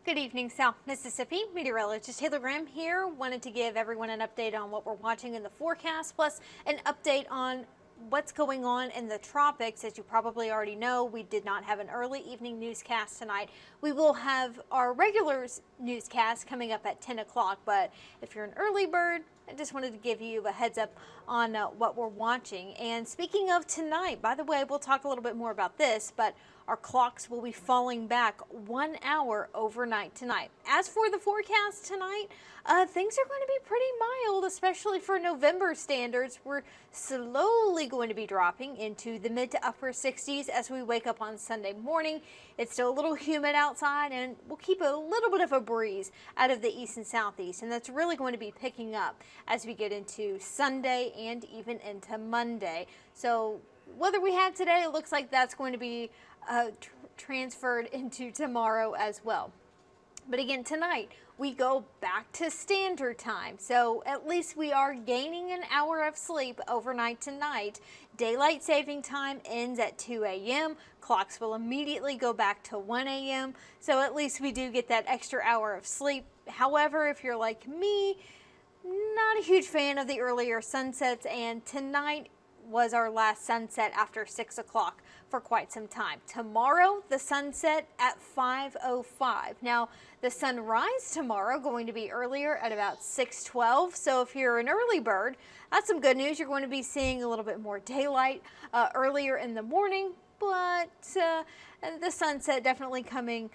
Good evening, South Mississippi. Meteorologist Taylor Graham here. Wanted to give everyone an update on what we're watching in the forecast, plus an update on what's going on in the tropics. As you probably already know, we did not have an early evening newscast tonight. We will have our regular newscast coming up at 10 o'clock, but if you're an early bird, I just wanted to give you a heads up on what we're watching. And speaking of tonight, by the way, we'll talk a little bit more about this, but our clocks will be falling back 1 hour overnight tonight. As for the forecast tonight, things are going to be pretty mild, especially for November standards. We're slowly going to be dropping into the mid to upper 60s as we wake up on Sunday morning. It's still a little humid outside, and we'll keep a little bit of a breeze out of the east and southeast, and that's really going to be picking up as we get into Sunday and even into Monday. So weather we had today, it looks like that's going to be transferred into tomorrow as well. But again, tonight we go back to standard time. So at least we are gaining an hour of sleep overnight tonight. Daylight saving time ends at 2 a.m. Clocks will immediately go back to 1 a.m. So at least we do get that extra hour of sleep. However, if you're like me, not a huge fan of the earlier sunsets, and tonight was our last sunset after 6 o'clock for quite some time. Tomorrow, the sunset at 5:05. Now, the sunrise tomorrow going to be earlier at about 6:12. So if you're an early bird, that's some good news. You're going to be seeing a little bit more daylight earlier in the morning, but the sunset definitely coming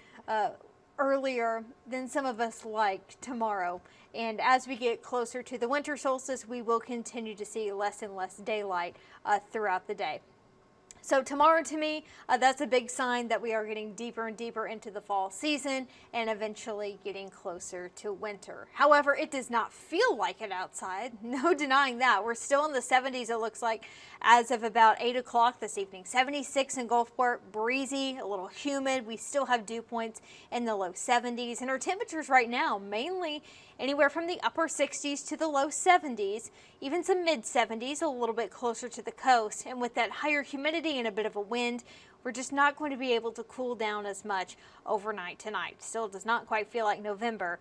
earlier than some of us like tomorrow. And as we get closer to the winter solstice, we will continue to see less and less daylight throughout the day. So tomorrow, to me, that's a big sign that we are getting deeper and deeper into the fall season and eventually getting closer to winter. However, it does not feel like it outside. No denying that. We're still in the 70s, it looks like, as of about 8 o'clock this evening. 76 in Gulfport, breezy, a little humid. We still have dew points in the low 70s. And our temperatures right now, mainly anywhere from the upper 60s to the low 70s, even some mid 70s, a little bit closer to the coast. And with that higher humidity and a bit of a wind, we're just not going to be able to cool down as much overnight tonight. Still does not quite feel like November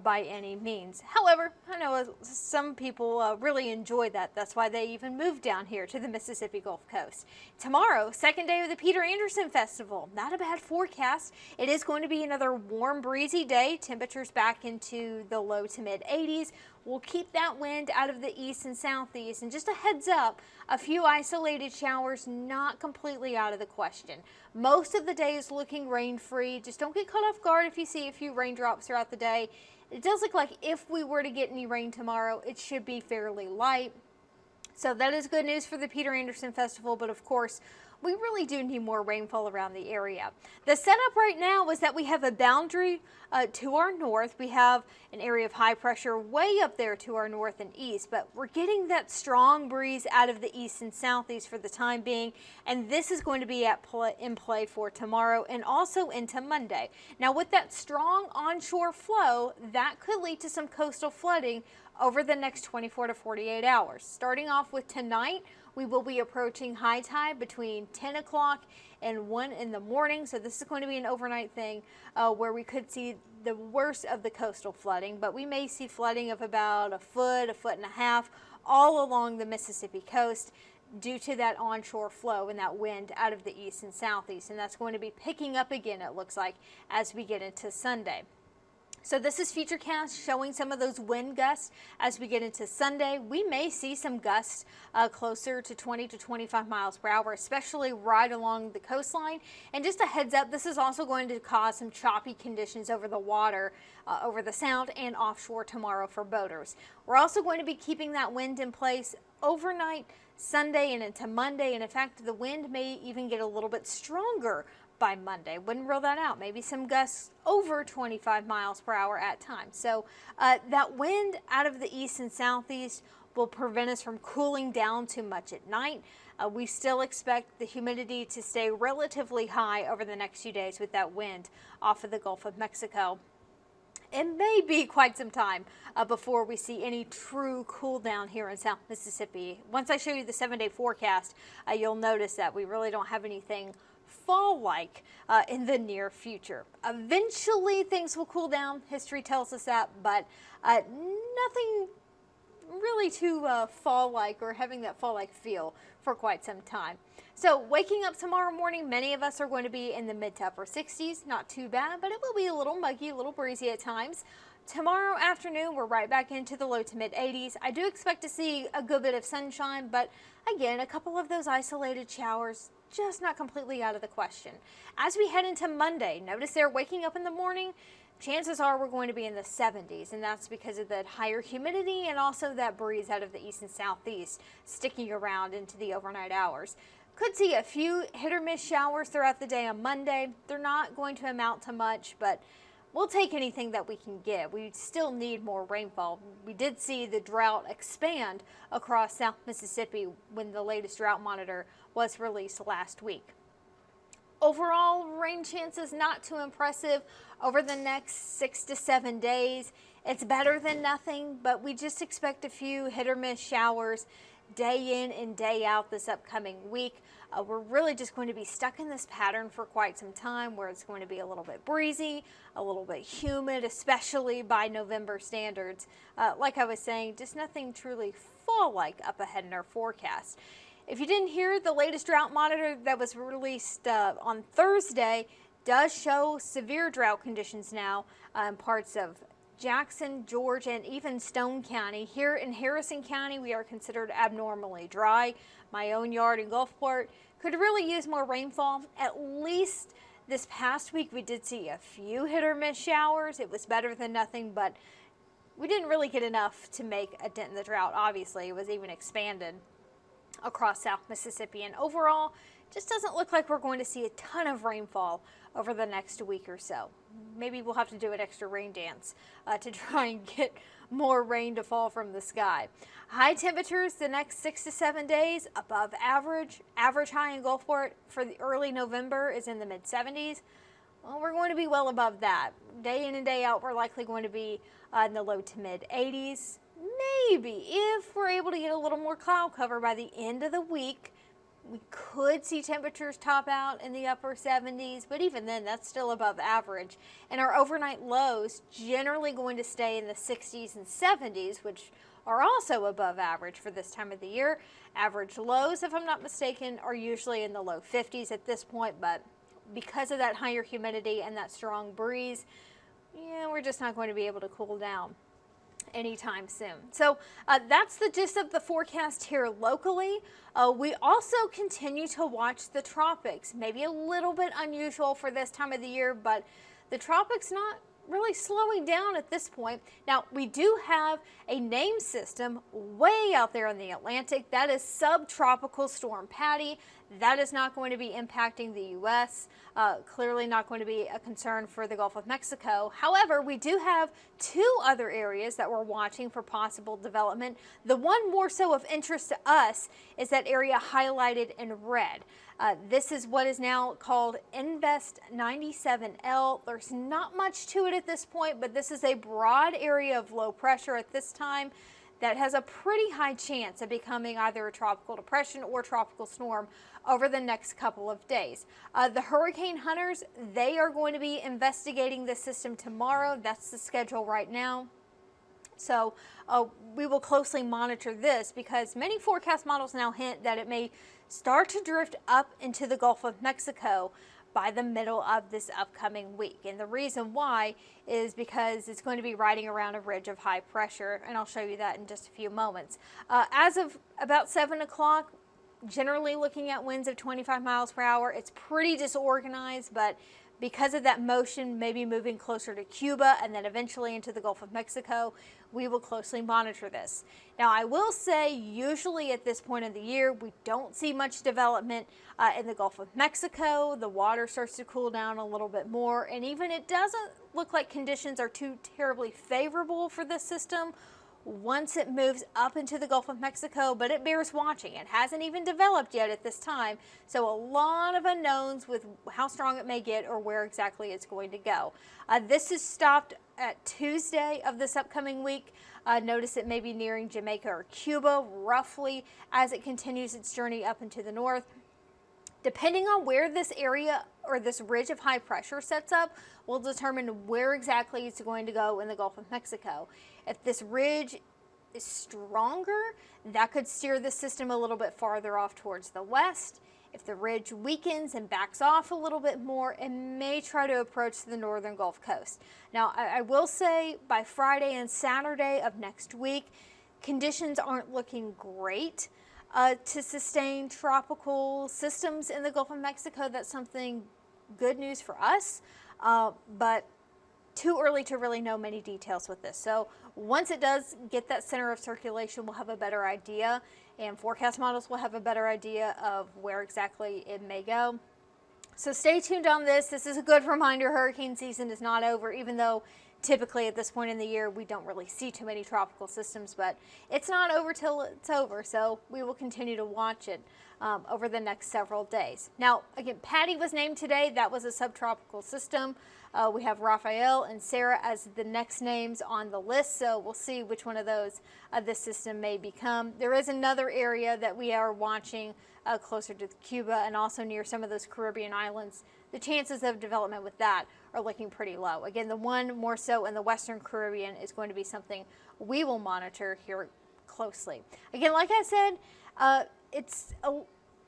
by any means. However, I know some people really enjoy that. That's why they even moved down here to the Mississippi Gulf Coast. Tomorrow, second day of the Peter Anderson Festival. Not a bad forecast. It is going to be another warm, breezy day. Temperatures back into the low to mid 80s. We'll keep that wind out of the east and southeast. And just a heads up, a few isolated showers not completely out of the question. Most of the day is looking rain-free. Just don't get caught off guard if you see a few raindrops throughout the day. It does look like if we were to get any rain tomorrow, it should be fairly light. So that is good news for the Peter Anderson Festival, but of course, we really do need more rainfall around the area. The setup right now is that we have a boundary to our north. We have an area of high pressure way up there to our north and east, but we're getting that strong breeze out of the east and southeast for the time being, and this is going to be in play for tomorrow and also into Monday. Now, with that strong onshore flow, that could lead to some coastal flooding over the next 24 to 48 hours. Starting off with tonight, we will be approaching high tide between 10 o'clock and 1 in the morning. So this is going to be an overnight thing where we could see the worst of the coastal flooding, but we may see flooding of about a foot and a half all along the Mississippi coast due to that onshore flow and that wind out of the east and southeast. And that's going to be picking up again, it looks like, as we get into Sunday. So this is Futurecast showing some of those wind gusts as we get into Sunday. We may see some gusts closer to 20 to 25 miles per hour, especially right along the coastline. And just a heads up, this is also going to cause some choppy conditions over the water, over the sound and offshore tomorrow for boaters. We're also going to be keeping that wind in place overnight Sunday and into Monday. And in fact, the wind may even get a little bit stronger by Monday. Wouldn't rule that out. Maybe some gusts over 25 miles per hour at times. So that wind out of the east and southeast will prevent us from cooling down too much at night. We still expect the humidity to stay relatively high over the next few days with that wind off of the Gulf of Mexico. It may be quite some time before we see any true cool down here in South Mississippi. Once I show you the 7-day forecast, you'll notice that we really don't have anything fall-like in the near future. Eventually things will cool down, history tells us that, but nothing really too fall-like or having that fall-like feel for quite some time. So waking up tomorrow morning, many of us are going to be in the mid to upper 60s. Not too bad, but it will be a little muggy, a little breezy at times. Tomorrow afternoon, we're right back into the low to mid 80s. I do expect to see a good bit of sunshine, but again, a couple of those isolated showers, just not completely out of the question. As we head into Monday, notice they're waking up in the morning. Chances are we're going to be in the 70s, and that's because of that higher humidity and also that breeze out of the east and southeast sticking around into the overnight hours. Could see a few hit or miss showers throughout the day on Monday. They're not going to amount to much, but we'll take anything that we can get. We still need more rainfall. We did see the drought expand across South Mississippi when the latest drought monitor was released last week. Overall, rain chances not too impressive over the next 6 to 7 days. It's better than nothing, but we just expect a few hit or miss showers day in and day out this upcoming week. We're really just going to be stuck in this pattern for quite some time where it's going to be a little bit breezy, a little bit humid, especially by November standards. Like I was saying, just nothing truly fall-like up ahead in our forecast. If you didn't hear, the latest drought monitor that was released on Thursday does show severe drought conditions now in parts of Jackson, George, and even Stone County. Here in Harrison County, we are considered abnormally dry. My own yard in Gulfport could really use more rainfall. At least this past week, we did see a few hit or miss showers. It was better than nothing, but we didn't really get enough to make a dent in the drought. Obviously, it was even expanded across South Mississippi, and overall, just doesn't look like we're going to see a ton of rainfall over the next week or so. Maybe we'll have to do an extra rain dance to try and get more rain to fall from the sky. High temperatures the next 6 to 7 days above average. Average high in Gulfport for the early November is in the mid 70s. Well, we're going to be well above that. Day in and day out, we're likely going to be in the low to mid 80s. Maybe if we're able to get a little more cloud cover by the end of the week, we could see temperatures top out in the upper 70s, but even then, that's still above average. And our overnight lows generally going to stay in the 60s and 70s, which are also above average for this time of the year. Average lows, if I'm not mistaken, are usually in the low 50s at this point, but because of that higher humidity and that strong breeze, yeah, we're just not going to be able to cool down anytime soon. So that's the gist of the forecast here locally. We also continue to watch the tropics. Maybe a little bit unusual for this time of the year, but the tropics not really slowing down at this point. Now, we do have a name system way out there in the Atlantic. That is subtropical storm Patty. That is not going to be impacting the U.S. Clearly not going to be a concern for the Gulf of Mexico. However, we do have two other areas that we're watching for possible development. The one more so of interest to us is that area highlighted in red. This is what is now called Invest 97L. There's not much to it at this point, but this is a broad area of low pressure at this time that has a pretty high chance of becoming either a tropical depression or tropical storm over the next couple of days. The hurricane hunters, they are going to be investigating the system tomorrow. That's the schedule right now. So we will closely monitor this because many forecast models now hint that it may start to drift up into the Gulf of Mexico by the middle of this upcoming week. And the reason why is because it's going to be riding around a ridge of high pressure, and I'll show you that in just a few moments. As of about 7 o'clock, generally looking at winds of 25 miles per hour. It's pretty disorganized, but because of that motion, maybe moving closer to Cuba and then eventually into the Gulf of Mexico, we will closely monitor this. Now, I will say, usually at this point of the year, we don't see much development in the Gulf of Mexico. The water starts to cool down a little bit more, and even it doesn't look like conditions are too terribly favorable for this system once it moves up into the Gulf of Mexico, but it bears watching. It hasn't even developed yet at this time, so a lot of unknowns with how strong it may get or where exactly it's going to go. This is stopped at Tuesday of this upcoming week. Notice it may be nearing Jamaica or Cuba roughly as it continues its journey up into the north. Depending on where this area or this ridge of high pressure sets up will determine where exactly it's going to go in the Gulf of Mexico. If this ridge is stronger, that could steer the system a little bit farther off towards the west. If the ridge weakens and backs off a little bit more, it may try to approach the northern Gulf Coast. Now, I will say by Friday and Saturday of next week, conditions aren't looking great to sustain tropical systems in the Gulf of Mexico. That's something good news for us, but too early to really know many details with this. So once it does get that center of circulation, we'll have a better idea, and forecast models will have a better idea of where exactly it may go. So stay tuned on this. This is a good reminder, hurricane season is not over, even though typically at this point in the year we don't really see too many tropical systems, but it's not over till it's over, so we will continue to watch it over the next several days. Now, again, Patty was named today. That was a subtropical system. We have Raphael and Sarah as the next names on the list, so we'll see which one of those this system may become. There is another area that we are watching closer to Cuba and also near some of those Caribbean islands. The chances of development with that are looking pretty low. Again, the one more so in the Western Caribbean is going to be something we will monitor here closely. Again, like I said, it's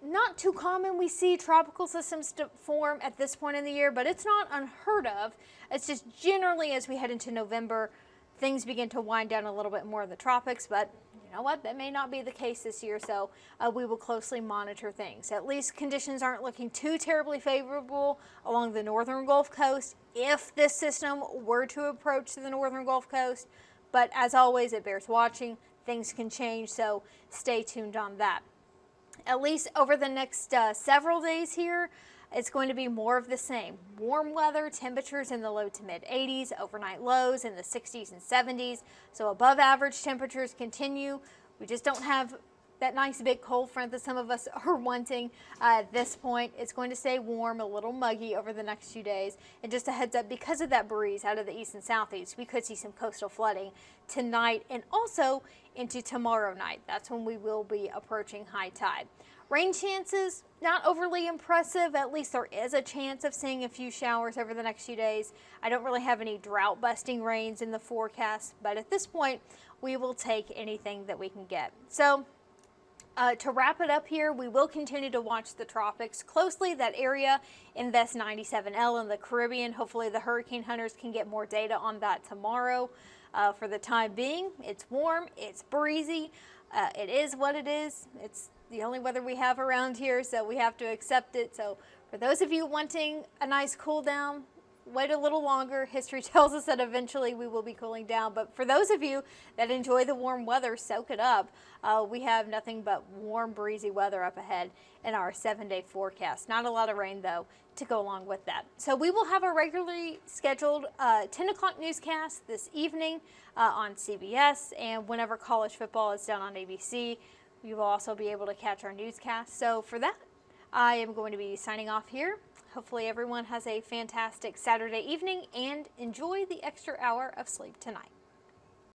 not too common we see tropical systems to form at this point in the year, but it's not unheard of. It's just generally as we head into November, things begin to wind down a little bit more in the tropics, but you know what, that may not be the case this year, so we will closely monitor things. At least conditions aren't looking too terribly favorable along the northern Gulf Coast if this system were to approach the northern Gulf Coast, but as always, it bears watching. Things can change, so stay tuned on that. At least over the next several days here, it's going to be more of the same. Warm weather, temperatures in the low to mid 80s, overnight lows in the 60s and 70s. So above average temperatures continue. We just don't have that nice big cold front that some of us are wanting at this point. It's going to stay warm, a little muggy over the next few days. And just a heads up, because of that breeze out of the east and southeast, we could see some coastal flooding tonight and also into tomorrow night. That's when we will be approaching high tide. Rain chances, not overly impressive. At least there is a chance of seeing a few showers over the next few days. I don't really have any drought-busting rains in the forecast, but at this point, we will take anything that we can get. So to wrap it up here, we will continue to watch the tropics closely. That area, Invest 97L in the Caribbean. Hopefully the hurricane hunters can get more data on that tomorrow. For the time being, it's warm, it's breezy, it is what it is. It's the only weather we have around here, so we have to accept it. So for those of you wanting a nice cool down, wait a little longer. History tells us that eventually we will be cooling down. But for those of you that enjoy the warm weather, soak it up. We have nothing but warm, breezy weather up ahead in our 7-day forecast. Not a lot of rain, though, to go along with that. So we will have a regularly scheduled 10 o'clock newscast this evening on CBS, and whenever college football is done on ABC, you will also be able to catch our newscast. So for that, I am going to be signing off here. Hopefully everyone has a fantastic Saturday evening and enjoy the extra hour of sleep tonight.